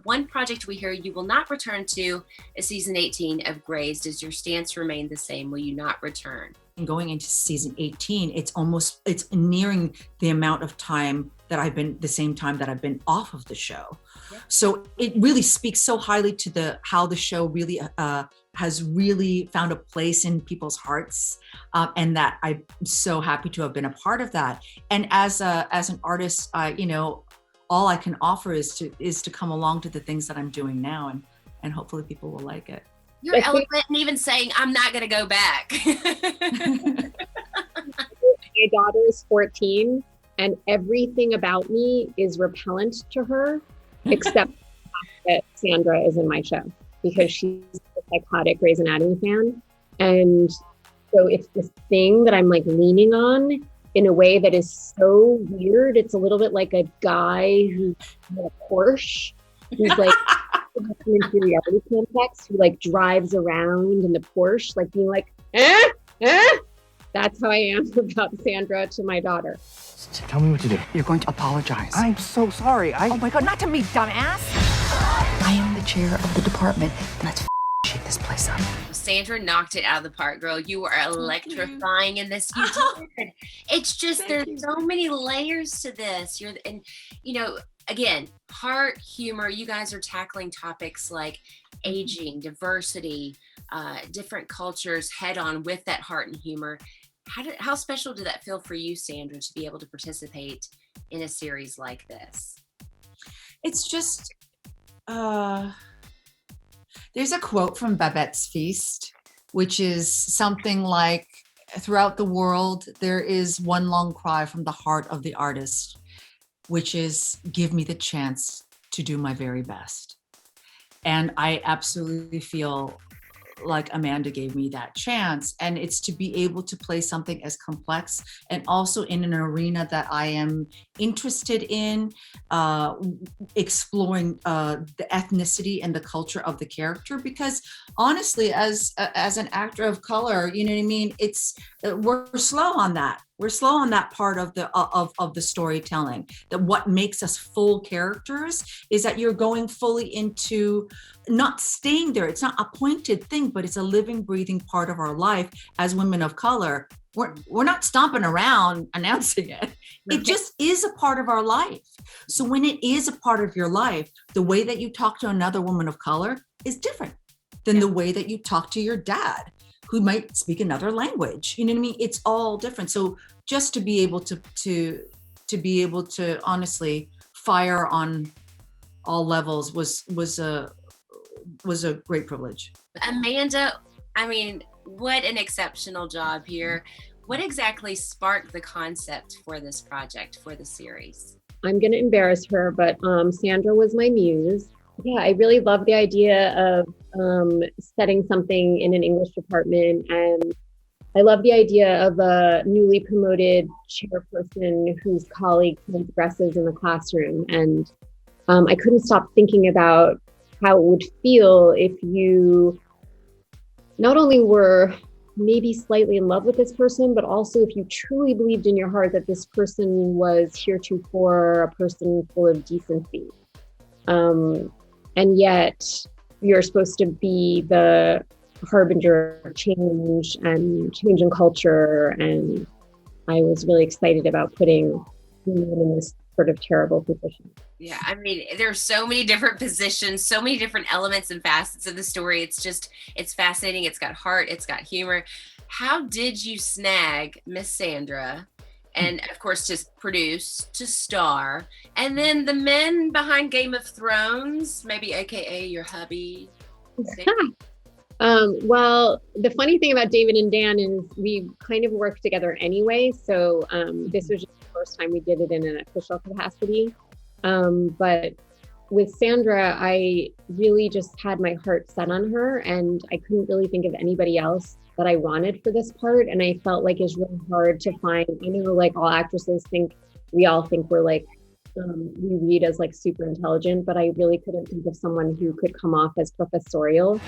one project we hear you will not return to is season 18 of Grey's. Does your stance remain the same? Will you not return? And going into season 18, it's nearing the amount of time that the same time that I've been off of the show. Yeah. So it really speaks so highly to how the show really has really found a place in people's hearts, and that I'm so happy to have been a part of that. And as an artist, all I can offer is to come along to the things that I'm doing now, and hopefully people will like it. You're eloquent in even saying, I'm not going to go back. My daughter is 14, and everything about me is repellent to her, except the fact that Sandra is in my show, because she's a psychotic Grey's Anatomy fan. And so it's this thing that I'm like leaning on in a way that is so weird. It's a little bit like a guy who's in a Porsche, who's like an inferiority complex, who like drives around in the Porsche, like being like, That's how I am about Sandra to my daughter. Tell me what to do. You're going to apologize. I'm so sorry. Oh my God, not to me, dumbass. I am the chair of the department. Let's shake this place up. Sandra knocked it out of the park, girl. You were electrifying in this. You did. It's just, there's so many layers to this. Again, heart, humor. You guys are tackling topics like aging, diversity, different cultures head on with that heart and humor. How special did that feel for you, Sandra, to be able to participate in a series like this? It's just, there's a quote from Babette's Feast, which is something like, throughout the world, there is one long cry from the heart of the artist, which is, give me the chance to do my very best. And I absolutely feel like Amanda gave me that chance. And it's to be able to play something as complex and also in an arena that I am interested in, exploring the ethnicity and the culture of the character. Because honestly, as an actor of color, you know what I mean? We're slow on that. We're slow on that part of the storytelling. That what makes us full characters is that you're going fully into not staying there. It's not a pointed thing, but it's a living, breathing part of our life as women of color. We're not stomping around announcing it. It just is a part of our life. So when it is a part of your life, the way that you talk to another woman of color is different than the way that you talk to your dad, who might speak another language. You know what I mean? It's all different. So just to be able to honestly fire on all levels was a great privilege. Amanda, I mean, what an exceptional job here. What exactly sparked the concept for this project, for the series? I'm going to embarrass her, but Sandra was my muse. Yeah, I really love the idea of setting something in an English department. And I love the idea of a newly promoted chairperson whose colleague transgresses in the classroom. And I couldn't stop thinking about how it would feel if you not only were maybe slightly in love with this person, but also if you truly believed in your heart that this person was heretofore a person full of decency. And yet you're supposed to be the harbinger of change in culture. And I was really excited about putting women in this sort of terrible position. Yeah, I mean, there's so many different positions, so many different elements and facets of the story. It's fascinating. It's got heart, it's got humor. How did you snag Miss Sandra? And of course, to produce, to star, and then the men behind Game of Thrones, maybe AKA your hubby. Well, the funny thing about David and Dan is we kind of worked together anyway. So this was just the first time we did it in an official capacity. But with Sandra, I really just had my heart set on her, and I couldn't really think of anybody else that I wanted for this part. And I felt like it's really hard to find, like all actresses we all think we're like, we read as like super intelligent, but I really couldn't think of someone who could come off as professorial.